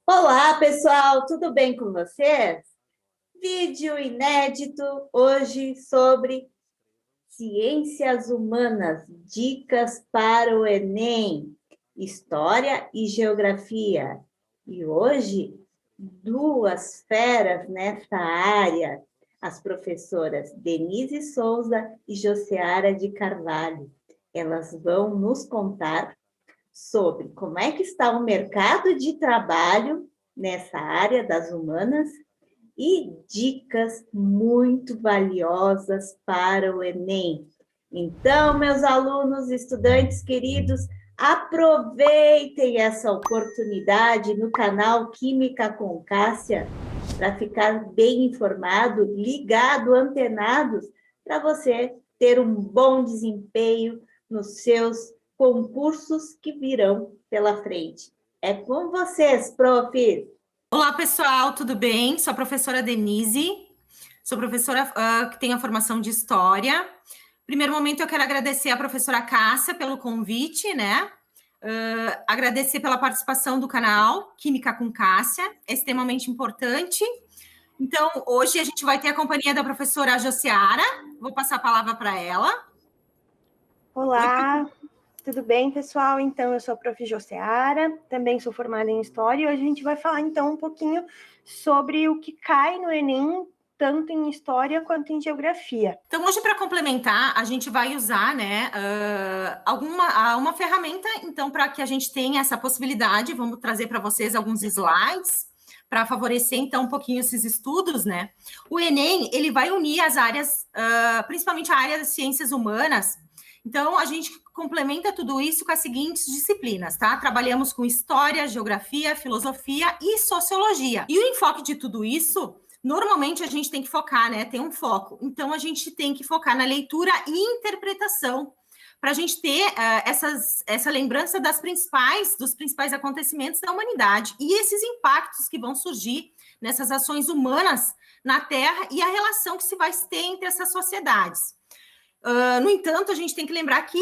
Olá, pessoal, tudo bem com vocês? Vídeo inédito hoje sobre ciências humanas, dicas para o Enem, história e geografia. E hoje, duas feras nessa área, as professoras Denise Souza e Josiara de Carvalho. Elas vão nos contar sobre como é que está o mercado de trabalho nessa área das humanas e dicas muito valiosas para o Enem. Então, meus alunos, estudantes queridos, aproveitem essa oportunidade no canal Química com Cássia para ficar bem informado, ligado, antenados, para você ter um bom desempenho nos seus concursos que virão pela frente. É com vocês, profs! Olá, pessoal, tudo bem? Sou a professora Denise, sou professora que tem a formação de História. Primeiro momento, eu quero agradecer à professora Cássia pelo convite, né? Agradecer pela participação do canal Química com Cássia, é extremamente importante. Então, hoje a gente vai ter a companhia da professora Josiara, vou passar a palavra para ela. Olá, tudo bem, pessoal? Então, eu sou a prof. Josiara, também sou formada em História, e hoje a gente vai falar, então, um pouquinho sobre o que cai no Enem, tanto em História quanto em Geografia. Então, hoje, para complementar, a gente vai usar, né, uma ferramenta, então, para que a gente tenha essa possibilidade, vamos trazer para vocês alguns slides, para favorecer, então, um pouquinho esses estudos, né? O Enem, ele vai unir as áreas, principalmente a área das ciências humanas. Então, a gente complementa tudo isso com as seguintes disciplinas, tá? Trabalhamos com História, Geografia, Filosofia e Sociologia. E o enfoque de tudo isso, normalmente a gente tem que focar, né? Tem um foco. Então, a gente tem que focar na leitura e interpretação, para a gente ter essa lembrança dos principais acontecimentos da humanidade e esses impactos que vão surgir nessas ações humanas na Terra e a relação que se vai ter entre essas sociedades. No entanto, a gente tem que lembrar que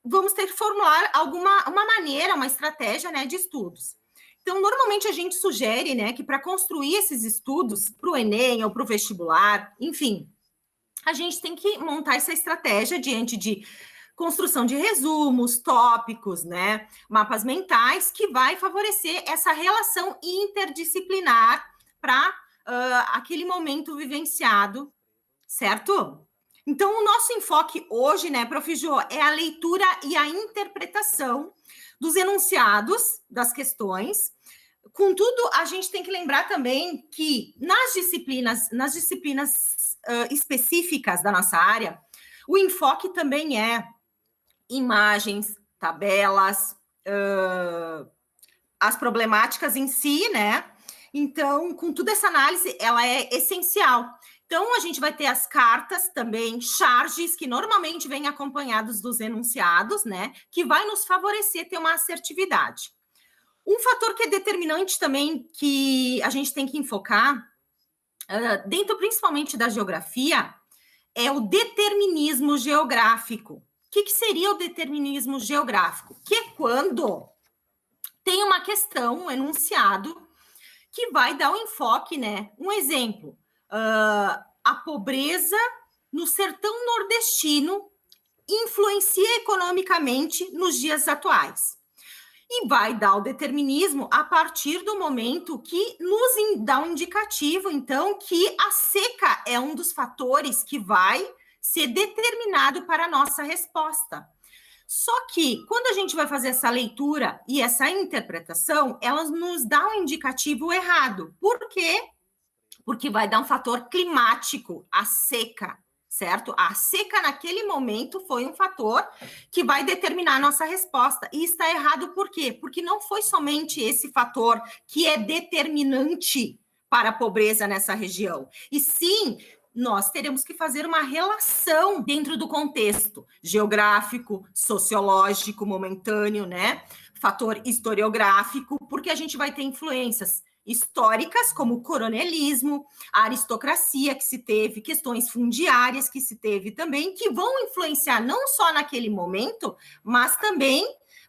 vamos ter que formular uma maneira, uma estratégia, né, de estudos. Então, normalmente a gente sugere, né, que para construir esses estudos para o Enem ou para o vestibular, enfim, a gente tem que montar essa estratégia diante de construção de resumos, tópicos, né, mapas mentais, que vai favorecer essa relação interdisciplinar para aquele momento vivenciado, certo? Então, o nosso enfoque hoje, né, Prof. Jô, é a leitura e a interpretação dos enunciados das questões. Contudo, a gente tem que lembrar também que nas disciplinas específicas da nossa área, o enfoque também é imagens, tabelas, as problemáticas em si, né? Então, com toda essa análise, ela é essencial. Então, a gente vai ter as cartas também, charges, que normalmente vêm acompanhados dos enunciados, né? Que vai nos favorecer ter uma assertividade. Um fator que é determinante também, que a gente tem que enfocar, dentro principalmente da geografia, é o determinismo geográfico. O que seria o determinismo geográfico? Que é quando tem uma questão, um enunciado, que vai dar um enfoque, né? Um exemplo, a pobreza no sertão nordestino influencia economicamente nos dias atuais. E vai dar o determinismo a partir do momento que nos dá um indicativo, então, que a seca é um dos fatores que vai ser determinado para a nossa resposta. Só que, quando a gente vai fazer essa leitura e essa interpretação, elas nos dá um indicativo errado. Por quê? Porque vai dar um fator climático, a seca, certo? A seca naquele momento foi um fator que vai determinar a nossa resposta. E está errado por quê? Porque não foi somente esse fator que é determinante para a pobreza nessa região. E sim, nós teremos que fazer uma relação dentro do contexto geográfico, sociológico, momentâneo, né? Fator historiográfico, porque a gente vai ter influências históricas, como o coronelismo, a aristocracia que se teve, questões fundiárias que se teve também, que vão influenciar não só naquele momento, mas também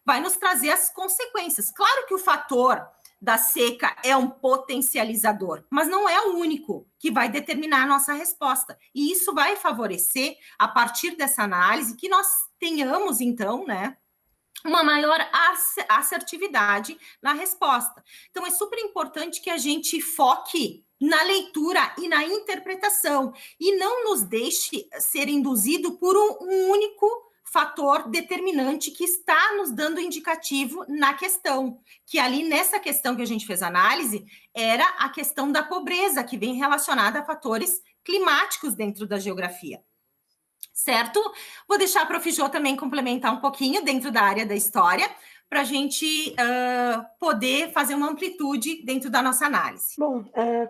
vai nos trazer as consequências. Claro que o fator da seca é um potencializador, mas não é o único que vai determinar a nossa resposta. E isso vai favorecer, a partir dessa análise, que nós tenhamos, então, né, uma maior assertividade na resposta. Então, é super importante que a gente foque na leitura e na interpretação e não nos deixe ser induzido por um único fator determinante que está nos dando indicativo na questão, que ali nessa questão que a gente fez análise, era a questão da pobreza, que vem relacionada a fatores climáticos dentro da geografia. Certo? Vou deixar a Prof. Jô também complementar um pouquinho dentro da área da história, para a gente poder fazer uma amplitude dentro da nossa análise. Bom,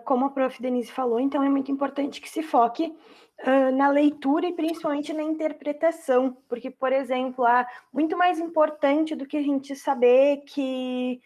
como a Prof. Denise falou, então é muito importante que se foque na leitura e principalmente na interpretação, porque, por exemplo, muito mais importante do que a gente saber que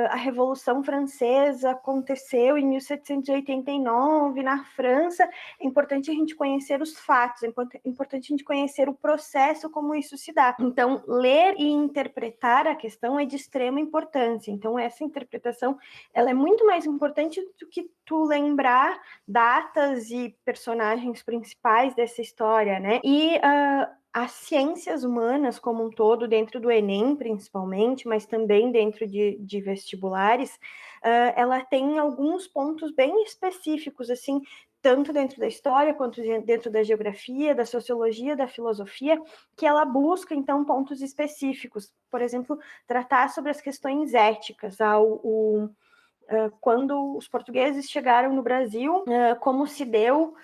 a Revolução Francesa aconteceu em 1789 na França, é importante a gente conhecer os fatos, é importante a gente conhecer o processo como isso se dá. Então, ler e interpretar a questão é de extrema importância. Então, essa interpretação ela é muito mais importante do que tu lembrar datas e personagens principais dessa história, né? E as ciências humanas como um todo, dentro do Enem principalmente, mas também dentro de vestibulares, ela tem alguns pontos bem específicos, assim, tanto dentro da história, quanto dentro da geografia, da sociologia, da filosofia, que ela busca, então, pontos específicos. Por exemplo, tratar sobre as questões éticas, quando os portugueses chegaram no Brasil, como se deu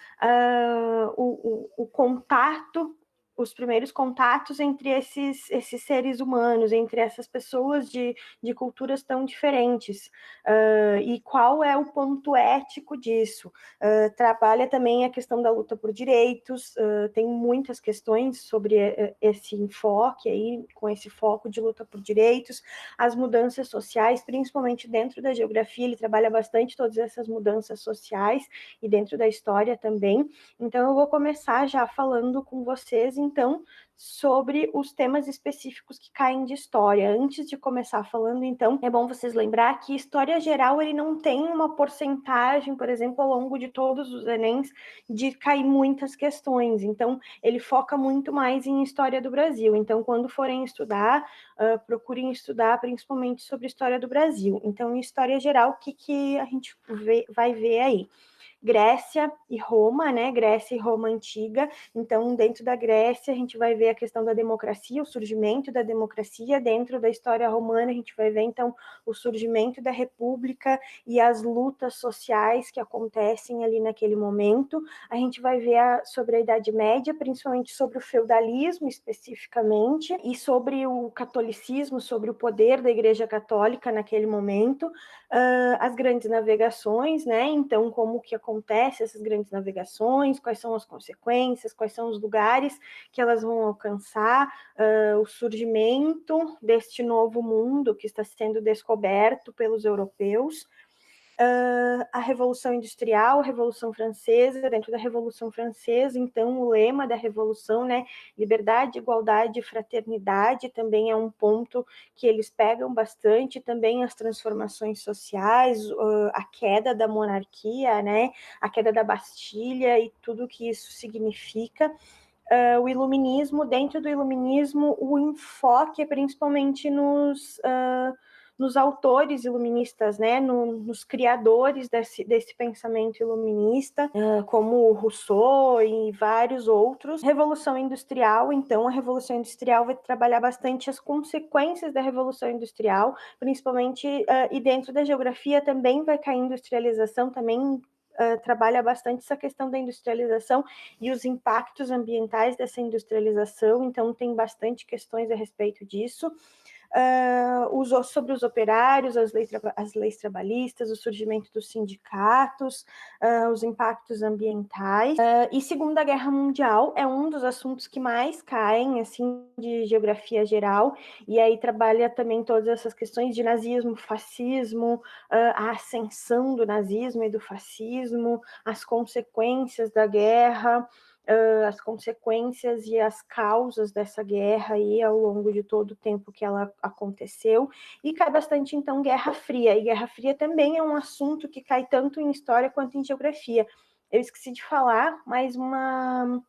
o contato, os primeiros contatos entre esses seres humanos, entre essas pessoas de culturas tão diferentes, e qual é o ponto ético disso. Trabalha também a questão da luta por direitos, tem muitas questões sobre esse enfoque aí, com esse foco de luta por direitos, as mudanças sociais, principalmente dentro da geografia, ele trabalha bastante todas essas mudanças sociais e dentro da história também. Então, eu vou começar já falando com vocês, então, sobre os temas específicos que caem de história. Antes de começar falando, então, é bom vocês lembrar que história geral, ele não tem uma porcentagem, por exemplo, ao longo de todos os Enems, de cair muitas questões. Então, ele foca muito mais em história do Brasil. Então, quando forem estudar, procurem estudar principalmente sobre história do Brasil. Então, em história geral, o que a gente vai ver aí? Grécia e Roma, né? Grécia e Roma antiga. Então, dentro da Grécia, a gente vai ver a questão da democracia, o surgimento da democracia. Dentro da história romana, a gente vai ver, então, o surgimento da república e as lutas sociais que acontecem ali naquele momento. A gente vai ver sobre a Idade Média, principalmente sobre o feudalismo, especificamente, e sobre o catolicismo, sobre o poder da Igreja Católica naquele momento. As grandes navegações, né? Então, como que acontece essas grandes navegações, quais são as consequências, quais são os lugares que elas vão alcançar, o surgimento deste novo mundo que está sendo descoberto pelos europeus, a Revolução Industrial, a Revolução Francesa. Dentro da Revolução Francesa, então, o lema da Revolução, né, liberdade, igualdade e fraternidade, também é um ponto que eles pegam bastante, também as transformações sociais, a queda da monarquia, né, a queda da Bastilha e tudo que isso significa. O iluminismo, dentro do iluminismo, o enfoque é principalmente nos autores iluministas, né, nos criadores desse pensamento iluminista, como Rousseau e vários outros. Revolução Industrial, então, a Revolução Industrial vai trabalhar bastante as consequências da Revolução Industrial, principalmente, e dentro da geografia também vai cair industrialização, também trabalha bastante essa questão da industrialização e os impactos ambientais dessa industrialização, então tem bastante questões a respeito disso. Sobre os operários, as leis trabalhistas, o surgimento dos sindicatos, os impactos ambientais. E Segunda Guerra Mundial é um dos assuntos que mais caem, assim, de geografia geral, e aí trabalha também todas essas questões de nazismo, fascismo, a ascensão do nazismo e do fascismo, as consequências da guerra, as consequências e as causas dessa guerra aí ao longo de todo o tempo que ela aconteceu, e cai bastante, então, Guerra Fria, e Guerra Fria também é um assunto que cai tanto em história quanto em geografia. Eu esqueci de falar, mas uma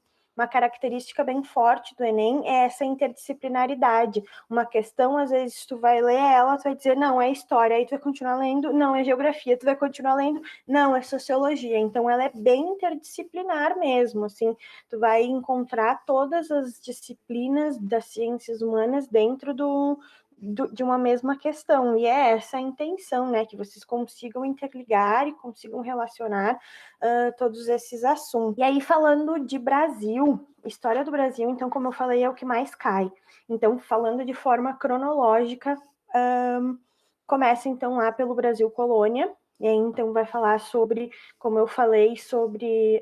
característica bem forte do Enem é essa interdisciplinaridade. Uma questão, às vezes, tu vai ler ela, tu vai dizer, não, é história, aí tu vai continuar lendo, não, é geografia, tu vai continuar lendo, não, é sociologia. Então, ela é bem interdisciplinar mesmo, assim, tu vai encontrar todas as disciplinas das ciências humanas dentro de uma mesma questão, e é essa a intenção, né, que vocês consigam interligar e consigam relacionar todos esses assuntos. E aí, falando de Brasil, história do Brasil, então, como eu falei, é o que mais cai. Então, falando de forma cronológica, começa, então, lá pelo Brasil Colônia, e aí, então, vai falar sobre, como eu falei, sobre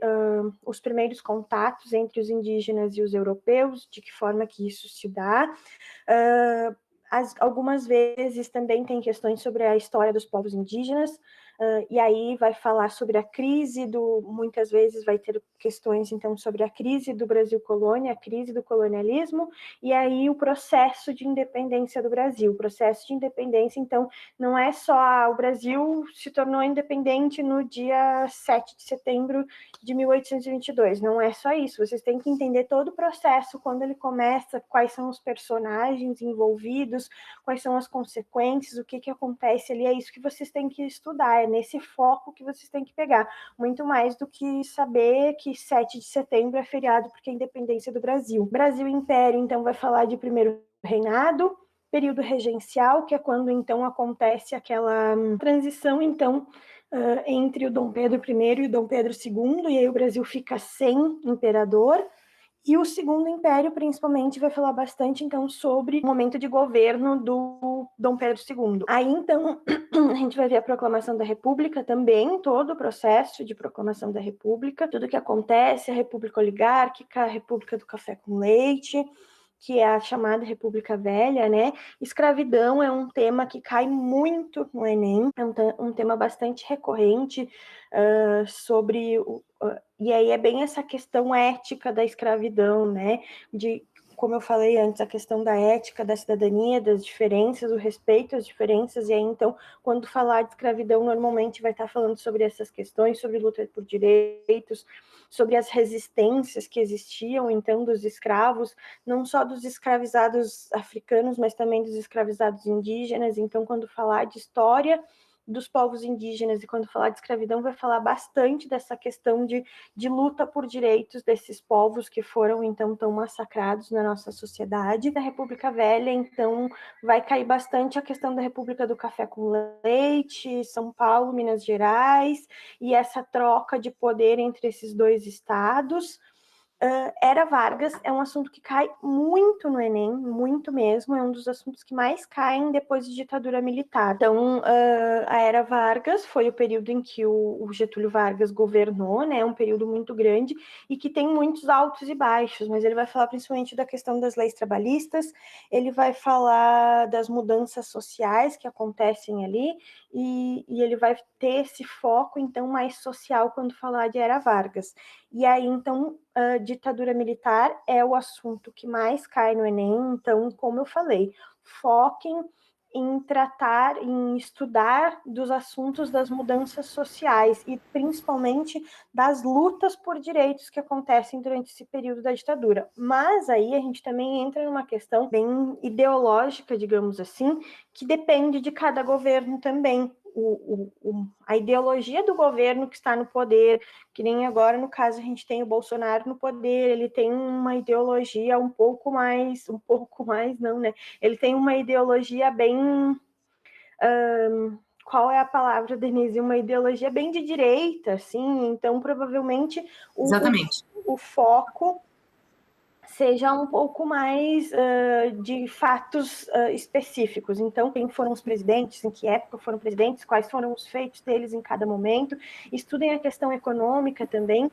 os primeiros contatos entre os indígenas e os europeus, de que forma que isso se dá. Algumas vezes também tem questões sobre a história dos povos indígenas, e aí vai falar sobre a crise muitas vezes vai ter questões, então, sobre a crise do Brasil colônia, a crise do colonialismo, e aí o processo de independência do Brasil. O processo de independência, então, não é só o Brasil se tornou independente no dia 7 de setembro de 1822, não é só isso, vocês têm que entender todo o processo, quando ele começa, quais são os personagens envolvidos, quais são as consequências, o que acontece ali, é isso que vocês têm que estudar, é nesse foco que vocês têm que pegar, muito mais do que saber que 7 de setembro é feriado porque é a independência do Brasil. Brasil Império, então, vai falar de primeiro reinado, período regencial, que é quando, então, acontece aquela transição, então, entre o Dom Pedro I e o Dom Pedro II, e aí o Brasil fica sem imperador. E o Segundo Império, principalmente, vai falar bastante, então, sobre o momento de governo do Dom Pedro II. Aí, então, a gente vai ver a proclamação da República também, todo o processo de proclamação da República, tudo que acontece, a República Oligárquica, a República do Café com Leite, que é a chamada República Velha, né? Escravidão é um tema que cai muito no Enem, é um tema bastante recorrente sobre e aí é bem essa questão ética da escravidão, né? De, como eu falei antes, a questão da ética, da cidadania, das diferenças, o respeito às diferenças, e aí, então, quando falar de escravidão, normalmente vai estar falando sobre essas questões, sobre luta por direitos, sobre as resistências que existiam, então, dos escravos, não só dos escravizados africanos, mas também dos escravizados indígenas. Então, quando falar de história dos povos indígenas e quando falar de escravidão vai falar bastante dessa questão de luta por direitos desses povos que foram então tão massacrados na nossa sociedade. Da República Velha, então, vai cair bastante a questão da República do Café com Leite, São Paulo, Minas Gerais, e essa troca de poder entre esses dois estados. Era Vargas é um assunto que cai muito no Enem, muito mesmo, é um dos assuntos que mais caem depois de ditadura militar. Então, a Era Vargas foi o período em que o Getúlio Vargas governou, né, um período muito grande e que tem muitos altos e baixos, mas ele vai falar principalmente da questão das leis trabalhistas, ele vai falar das mudanças sociais que acontecem ali e ele vai ter esse foco, então, mais social quando falar de Era Vargas. E aí, então, a ditadura militar é o assunto que mais cai no Enem, então, como eu falei, foquem em tratar, em estudar dos assuntos das mudanças sociais e principalmente das lutas por direitos que acontecem durante esse período da ditadura. Mas aí a gente também entra numa questão bem ideológica, digamos assim, que depende de cada governo também. A ideologia do governo que está no poder, que nem agora, no caso, a gente tem o Bolsonaro no poder, ele tem uma ideologia um pouco mais não, né? Ele tem uma ideologia bem... qual é a palavra, Denise? Uma ideologia bem de direita, assim, então provavelmente o foco seja um pouco mais de fatos específicos. Então, quem foram os presidentes, em que época foram presidentes, quais foram os feitos deles em cada momento. Estudem a questão econômica também,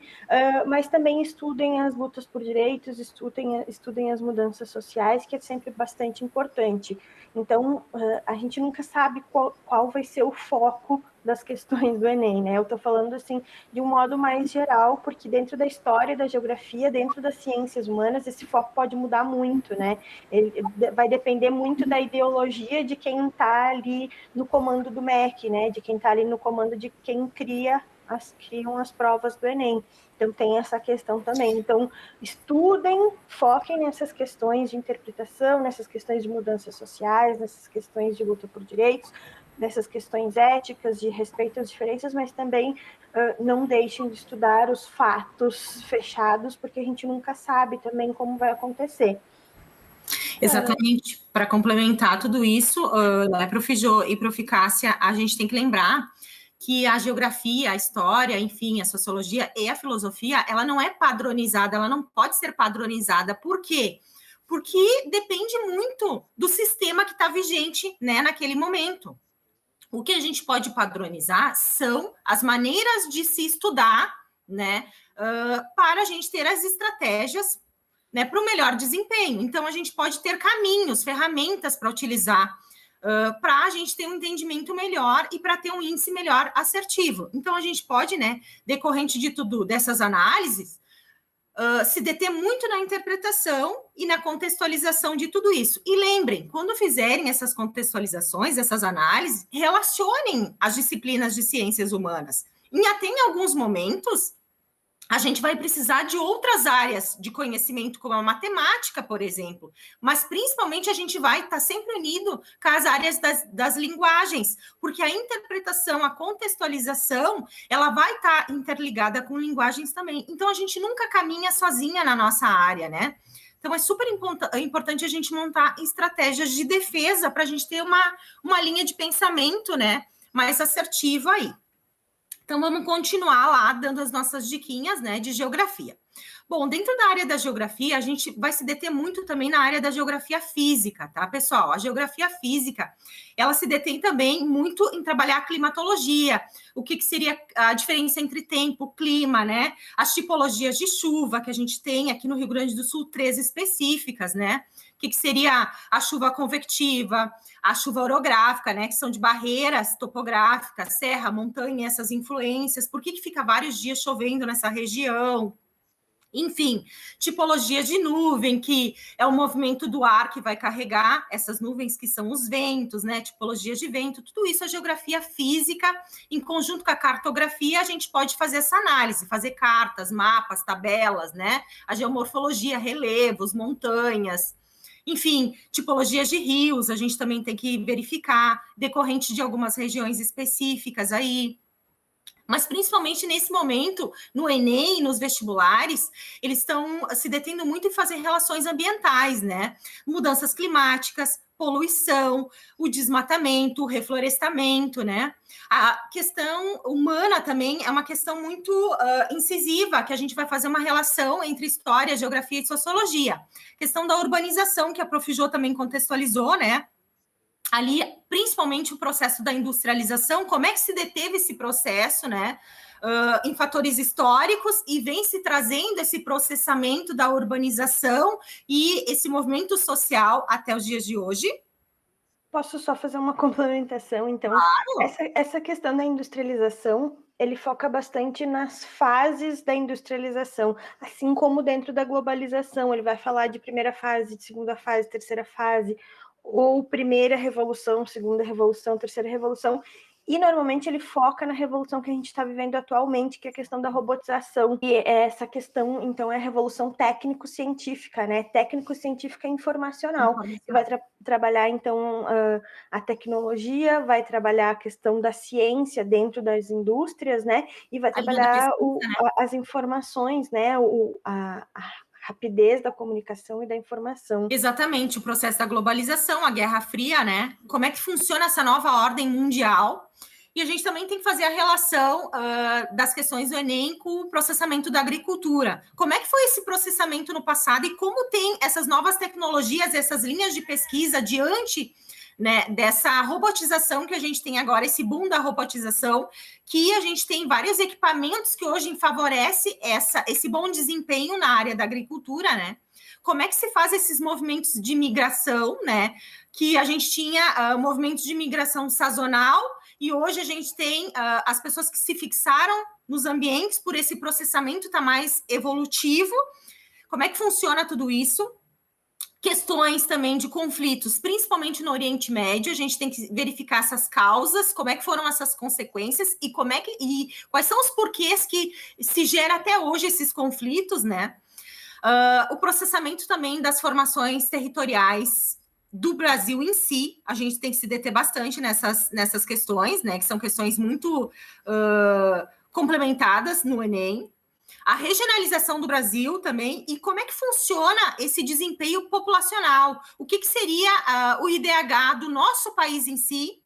mas também estudem as lutas por direitos, estudem as mudanças sociais, que é sempre bastante importante. Então, a gente nunca sabe qual vai ser o foco das questões do Enem, né? Eu estou falando, assim, de um modo mais geral, porque dentro da história, da geografia, dentro das ciências humanas, esse foco pode mudar muito, né? Ele vai depender muito da ideologia de quem está ali no comando do MEC, né? De quem está ali no comando de quem criam as provas do Enem. Então, tem essa questão também. Então, estudem, foquem nessas questões de interpretação, nessas questões de mudanças sociais, nessas questões de luta por direitos, nessas questões éticas, de respeito às diferenças, mas também não deixem de estudar os fatos fechados, porque a gente nunca sabe também como vai acontecer. Exatamente. Para complementar tudo isso, né, Prof. Jô e Prof. Cássia, a gente tem que lembrar que a geografia, a história, enfim, a sociologia e a filosofia, ela não é padronizada, ela não pode ser padronizada. Por quê? Porque depende muito do sistema que está vigente, né, naquele momento. O que a gente pode padronizar são as maneiras de se estudar, né, para a gente ter as estratégias, né, para o melhor desempenho. Então, a gente pode ter caminhos, ferramentas para utilizar para a gente ter um entendimento melhor e para ter um índice melhor assertivo. Então, a gente pode, né, decorrente de tudo dessas análises, se deter muito na interpretação e na contextualização de tudo isso. E lembrem, quando fizerem essas contextualizações, essas análises, relacionem as disciplinas de ciências humanas. E até em alguns momentos, a gente vai precisar de outras áreas de conhecimento, como a matemática, por exemplo. Mas, principalmente, a gente vai estar sempre unido com as áreas das linguagens, porque a interpretação, a contextualização, ela vai estar interligada com linguagens também. Então, a gente nunca caminha sozinha na nossa área, né? Então, é super importante a gente montar estratégias de defesa para a gente ter uma linha de pensamento, né, mais assertiva aí. Então, vamos continuar lá dando as nossas diquinhas, né, de geografia. Bom, dentro da área da geografia, a gente vai se deter muito também na área da geografia física, tá, pessoal? A geografia física, ela se detém também muito em trabalhar a climatologia, o que seria a diferença entre tempo, clima, né? As tipologias de chuva que a gente tem aqui no Rio Grande do Sul, 3 específicas, né? O que seria a chuva convectiva, a chuva orográfica, né, que são de barreiras topográficas, serra, montanha, essas influências, por que fica vários dias chovendo nessa região? Enfim, tipologia de nuvem, que é o movimento do ar que vai carregar essas nuvens, que são os ventos, né? Tipologias de vento, tudo isso a geografia física, em conjunto com a cartografia, a gente pode fazer essa análise, fazer cartas, mapas, tabelas, né? A geomorfologia, relevos, montanhas. Enfim, tipologias de rios, a gente também tem que verificar, decorrente de algumas regiões específicas aí. Mas, principalmente nesse momento, no Enem, nos vestibulares, eles estão se detendo muito em fazer relações ambientais, né? Mudanças climáticas, poluição, o desmatamento, o reflorestamento, né? A questão humana também é uma questão muito incisiva, que a gente vai fazer uma relação entre história, geografia e sociologia. A questão da urbanização, que a Prof. Jô também contextualizou, né? Ali, principalmente o processo da industrialização, como é que se deteve esse processo, né, em fatores históricos, e vem se trazendo esse processamento da urbanização e esse movimento social até os dias de hoje. Posso só fazer uma complementação, então? Claro. Essa questão da industrialização, ele foca bastante nas fases da industrialização, assim como dentro da globalização, ele vai falar de primeira fase, de segunda fase, terceira fase, ou primeira revolução, segunda revolução, terceira revolução, e normalmente ele foca na revolução que a gente está vivendo atualmente, que é a questão da robotização. E essa questão, então, é a revolução técnico-científica, né? Técnico-científica informacional. E vai trabalhar, então, a tecnologia, vai trabalhar a questão da ciência dentro das indústrias, né? E vai trabalhar as informações, né? A rapidez da comunicação e da informação. Exatamente, o processo da globalização, a Guerra Fria, né? Como é que funciona essa nova ordem mundial? E a gente também tem que fazer a relação das questões do Enem com o processamento da agricultura. Como é que foi esse processamento no passado e como tem essas novas tecnologias, essas linhas de pesquisa diante, né, dessa robotização que a gente tem agora, esse boom da robotização, que a gente tem vários equipamentos que hoje favorecem esse bom desempenho na área da agricultura, né? Como é que se faz esses movimentos de migração, né? Que a gente tinha movimentos de migração sazonal e hoje a gente tem as pessoas que se fixaram nos ambientes por esse processamento tá mais evolutivo. Como é que funciona tudo isso? Questões também de conflitos, principalmente no Oriente Médio, a gente tem que verificar essas causas, como é que foram essas consequências e quais são os porquês que se gera até hoje esses conflitos, né? O processamento também das formações territoriais do Brasil em si, a gente tem que se deter bastante nessas questões, né? Que são questões muito complementadas no Enem. A regionalização do Brasil também, e como é que funciona esse desempenho populacional? O que seria o IDH do nosso país em si,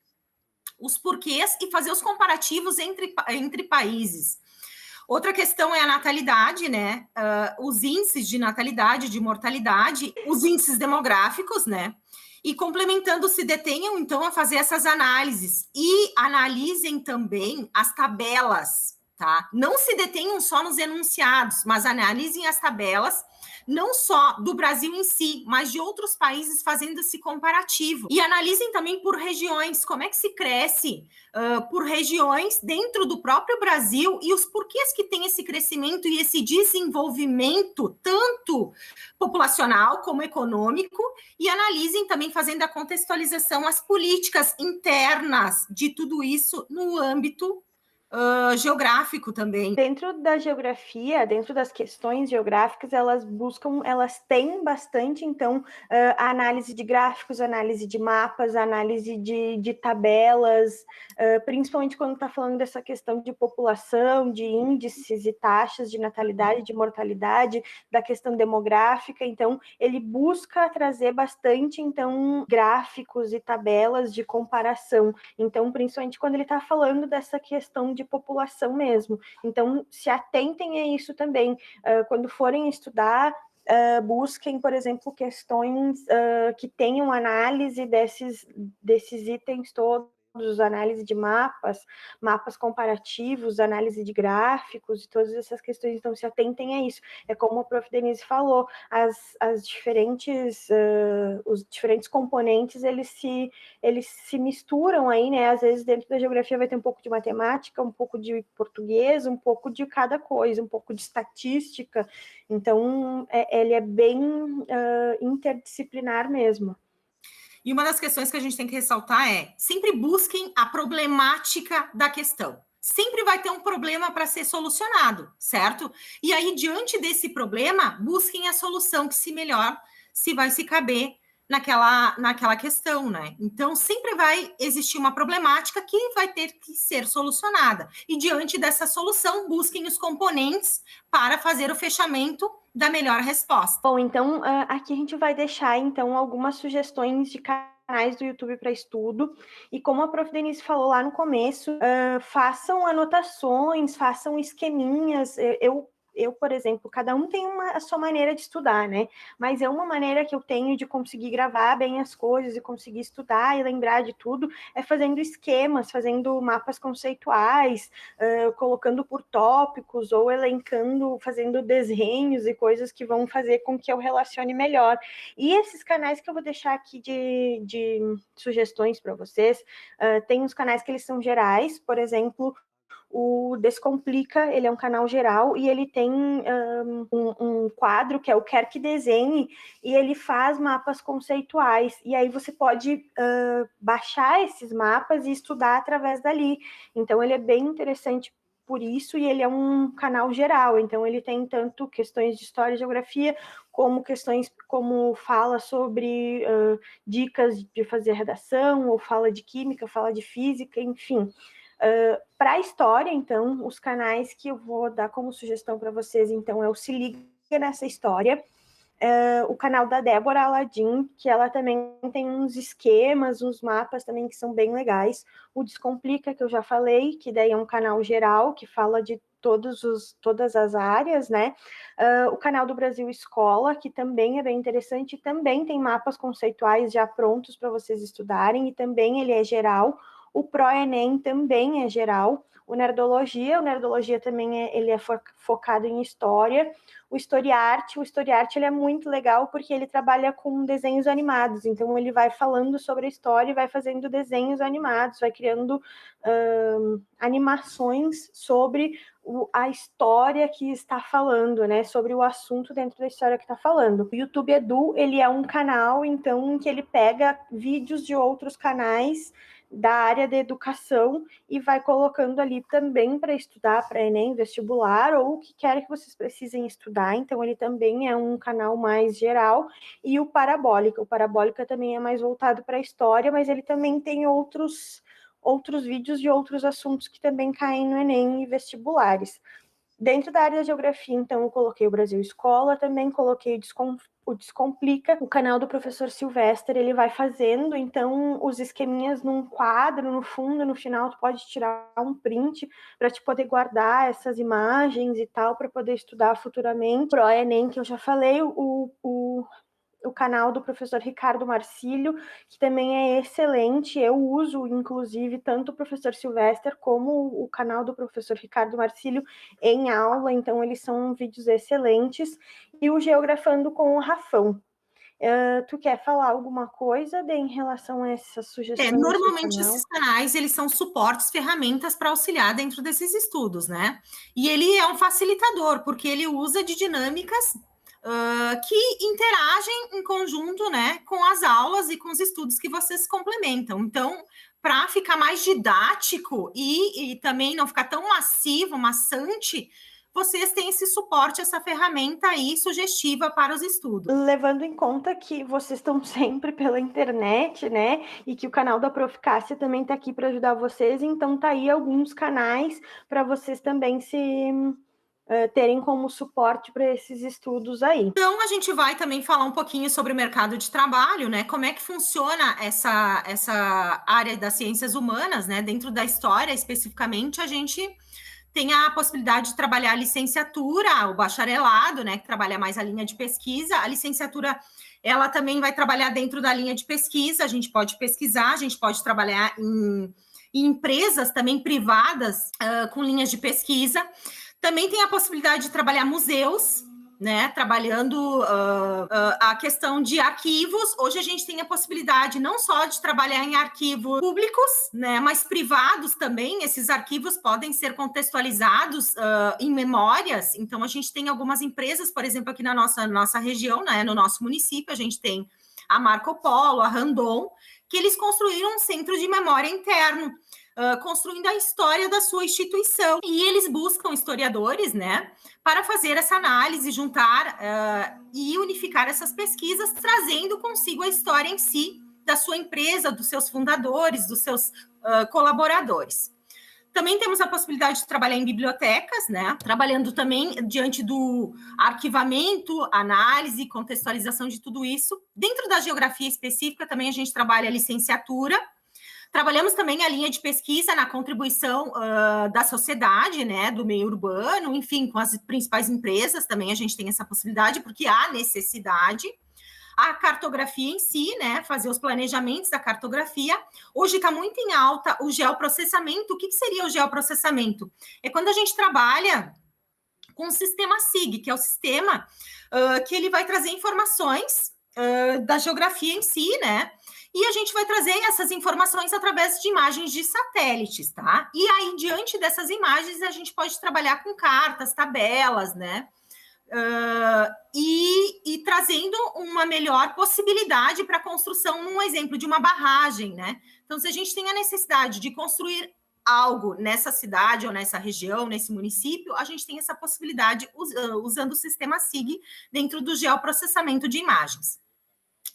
os porquês e fazer os comparativos entre países. Outra questão é a natalidade, né? Os índices de natalidade, de mortalidade, os índices demográficos, né? E complementando, se detenham, então, a fazer essas análises e analisem também as tabelas, tá? Não se detenham só nos enunciados, mas analisem as tabelas, não só do Brasil em si, mas de outros países fazendo esse comparativo. E analisem também por regiões, como é que se cresce por regiões dentro do próprio Brasil e os porquês que tem esse crescimento e esse desenvolvimento, tanto populacional como econômico, e analisem também fazendo a contextualização, as políticas internas de tudo isso no âmbito geográfico também. Dentro da geografia, dentro das questões geográficas, elas têm bastante, então, a análise de gráficos, análise de mapas, análise de tabelas, principalmente quando está falando dessa questão de população, de índices e taxas de natalidade, de mortalidade, da questão demográfica. Então, ele busca trazer bastante, então, gráficos e tabelas de comparação. Então, principalmente quando ele está falando dessa questão de população mesmo. Então, se atentem a isso também. Quando forem estudar, busquem, por exemplo, questões que tenham análise desses itens todos, análise de mapas comparativos, análise de gráficos e todas essas questões. Então, se atentem a isso. É como a prof. Denise falou, os diferentes componentes, eles se misturam aí, né? Às vezes, dentro da geografia vai ter um pouco de matemática, um pouco de português, um pouco de cada coisa, um pouco de estatística. Então, ele é bem interdisciplinar mesmo. E uma das questões que a gente tem que ressaltar é: sempre busquem a problemática da questão. Sempre vai ter um problema para ser solucionado, certo? E aí, diante desse problema, busquem a solução que se vai se caber naquela questão, né? Então, sempre vai existir uma problemática que vai ter que ser solucionada. E diante dessa solução, busquem os componentes para fazer o fechamento da melhor resposta. Bom, então, aqui a gente vai deixar, então, algumas sugestões de canais do YouTube para estudo, e como a prof. Denise falou lá no começo, façam anotações, façam esqueminhas. Eu, por exemplo, cada um tem a sua maneira de estudar, né? Mas é uma maneira que eu tenho de conseguir gravar bem as coisas e conseguir estudar e lembrar de tudo, é fazendo esquemas, fazendo mapas conceituais, colocando por tópicos ou elencando, fazendo desenhos e coisas que vão fazer com que eu relacione melhor. E esses canais que eu vou deixar aqui de sugestões para vocês, tem uns canais que eles são gerais, por exemplo, o Descomplica, ele é um canal geral e ele tem um quadro que é o Quer Que Desenhe, e ele faz mapas conceituais, e aí você pode baixar esses mapas e estudar através dali. Então ele é bem interessante por isso, e ele é um canal geral, então ele tem tanto questões de história e geografia, como questões como fala sobre dicas de fazer redação, ou fala de química, fala de física, enfim. Para a história, então, os canais que eu vou dar como sugestão para vocês, então, é o Se Liga Nessa História, o canal da Débora Aladim, que ela também tem uns esquemas, uns mapas também que são bem legais. O Descomplica, que eu já falei, que daí é um canal geral, que fala de todas as áreas, né? O canal do Brasil Escola, que também é bem interessante, também tem mapas conceituais já prontos para vocês estudarem, e também ele é geral. O ProEnem também é geral. O Nerdologia também ele é focado em história. O Historiarte ele é muito legal porque ele trabalha com desenhos animados, então ele vai falando sobre a história e vai fazendo desenhos animados, vai criando animações sobre a história que está falando, né? Sobre o assunto dentro da história que está falando. O YouTube Edu, ele é um canal, então, que ele pega vídeos de outros canais da área de educação e vai colocando ali também para estudar para Enem, vestibular ou o que quer que vocês precisem estudar. Então, ele também é um canal mais geral. E o Parabólica também é mais voltado para a história, mas ele também tem outros vídeos de outros assuntos que também caem no Enem e vestibulares. Dentro da área da geografia, então, eu coloquei o Brasil Escola, também coloquei o Descomplica, o canal do professor Silvestre, ele vai fazendo, então, os esqueminhas num quadro, no fundo, no final, tu pode tirar um print para te poder guardar essas imagens e tal, para poder estudar futuramente. Pro Enem, que eu já falei, o canal do professor Ricardo Marcílio, que também é excelente. Eu uso, inclusive, tanto o professor Silvestre como o canal do professor Ricardo Marcílio em aula, então eles são vídeos excelentes. E o Geografando com o Rafão. Tu quer falar alguma coisa em relação a essas sugestões? Normalmente esses canais, eles são suportes, ferramentas para auxiliar dentro desses estudos, né? E ele é um facilitador, porque ele usa de dinâmicas que interagem em conjunto, né, com as aulas e com os estudos que vocês complementam. Então, para ficar mais didático e também não ficar tão massivo, maçante, vocês têm esse suporte, essa ferramenta aí sugestiva para os estudos. Levando em conta que vocês estão sempre pela internet, né? E que o canal da Prof. Cássia também está aqui para ajudar vocês, então tá aí alguns canais para vocês também terem como suporte para esses estudos aí. Então, a gente vai também falar um pouquinho sobre o mercado de trabalho, né? Como é que funciona essa área das ciências humanas, né? Dentro da história, especificamente, a gente tem a possibilidade de trabalhar a licenciatura, o bacharelado, né? Que trabalha mais a linha de pesquisa. A licenciatura, ela também vai trabalhar dentro da linha de pesquisa. A gente pode pesquisar, a gente pode trabalhar em empresas também privadas com linhas de pesquisa. Também tem a possibilidade de trabalhar museus, né? Trabalhando a questão de arquivos. Hoje a gente tem a possibilidade não só de trabalhar em arquivos públicos, né? Mas privados também. Esses arquivos podem ser contextualizados em memórias. Então, a gente tem algumas empresas, por exemplo, aqui na nossa região, né? No nosso município, a gente tem a Marco Polo, a Randon, que eles construíram um centro de memória interno, construindo a história da sua instituição. E eles buscam historiadores, né, para fazer essa análise, juntar e unificar essas pesquisas, trazendo consigo a história em si da sua empresa, dos seus fundadores, dos seus colaboradores. Também temos a possibilidade de trabalhar em bibliotecas, né? Trabalhando também diante do arquivamento, análise, contextualização de tudo isso. Dentro da geografia específica, também a gente trabalha a licenciatura. Trabalhamos também a linha de pesquisa na contribuição da sociedade, né? Do meio urbano, enfim, com as principais empresas também a gente tem essa possibilidade, porque há necessidade. A cartografia em si, né? Fazer os planejamentos da cartografia. Hoje está muito em alta o geoprocessamento. O que seria o geoprocessamento? É quando a gente trabalha com o sistema SIG, que é o sistema que ele vai trazer informações da geografia em si, né? E a gente vai trazer essas informações através de imagens de satélites, tá? E aí, diante dessas imagens, a gente pode trabalhar com cartas, tabelas, né? E trazendo uma melhor possibilidade para a construção, num exemplo de uma barragem, né? Então, se a gente tem a necessidade de construir algo nessa cidade ou nessa região, nesse município, a gente tem essa possibilidade usando o sistema SIG dentro do geoprocessamento de imagens.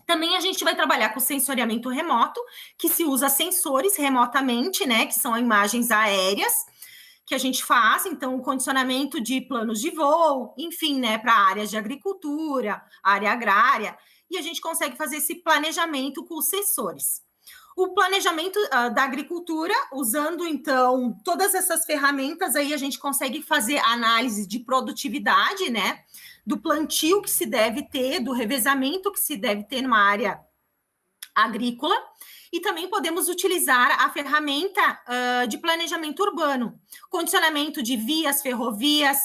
Também a gente vai trabalhar com sensoriamento remoto, que se usa sensores remotamente, né? Que são imagens aéreas que a gente faz, então, o condicionamento de planos de voo, enfim, né, para áreas de agricultura, área agrária, e a gente consegue fazer esse planejamento com os sensores. O planejamento da agricultura, usando, então, todas essas ferramentas, aí a gente consegue fazer análise de produtividade, né, do plantio que se deve ter, do revezamento que se deve ter numa área agrícola, e também podemos utilizar a ferramenta de planejamento urbano, condicionamento de vias, ferrovias,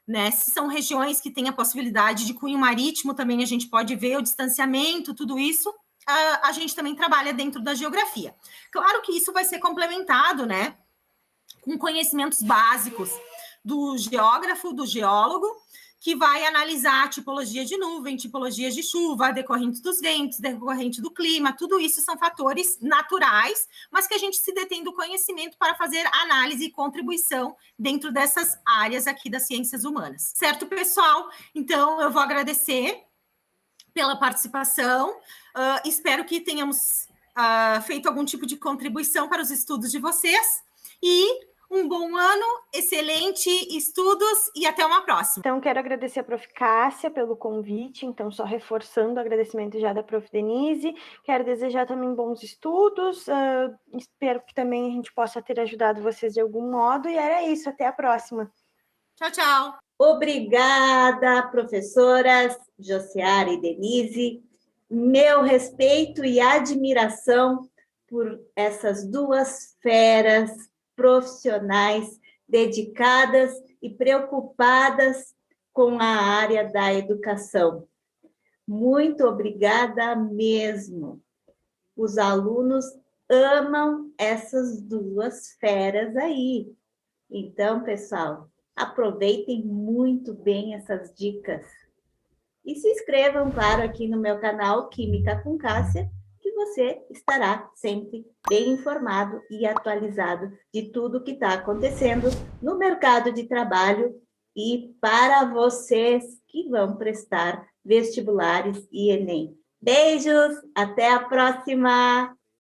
né? Se são regiões que têm a possibilidade de cunho marítimo, também a gente pode ver o distanciamento, tudo isso, a gente também trabalha dentro da geografia. Claro que isso vai ser complementado, né, com conhecimentos básicos do geógrafo, do geólogo, que vai analisar a tipologia de nuvem, tipologias de chuva, decorrente dos ventos, decorrente do clima, tudo isso são fatores naturais, mas que a gente se detém do conhecimento para fazer análise e contribuição dentro dessas áreas aqui das ciências humanas. Certo, pessoal? Então, eu vou agradecer pela participação, espero que tenhamos feito algum tipo de contribuição para os estudos de vocês, e um bom ano, excelente estudos e até uma próxima. Então, quero agradecer a Prof. Cássia pelo convite, então, só reforçando o agradecimento já da Prof. Denise. Quero desejar também bons estudos, espero que também a gente possa ter ajudado vocês de algum modo, e era isso, até a próxima. Tchau, tchau. Obrigada, professoras Josiara e Denise. Meu respeito e admiração por essas duas feras profissionais dedicadas e preocupadas com a área da educação. Muito obrigada mesmo. Os alunos amam essas duas feras aí. Então, pessoal, aproveitem muito bem essas dicas. E se inscrevam, claro, aqui no meu canal Química com Cássia, que você estará sempre bem informado e atualizado de tudo que está acontecendo no mercado de trabalho e para vocês que vão prestar vestibulares e Enem. Beijos, até a próxima!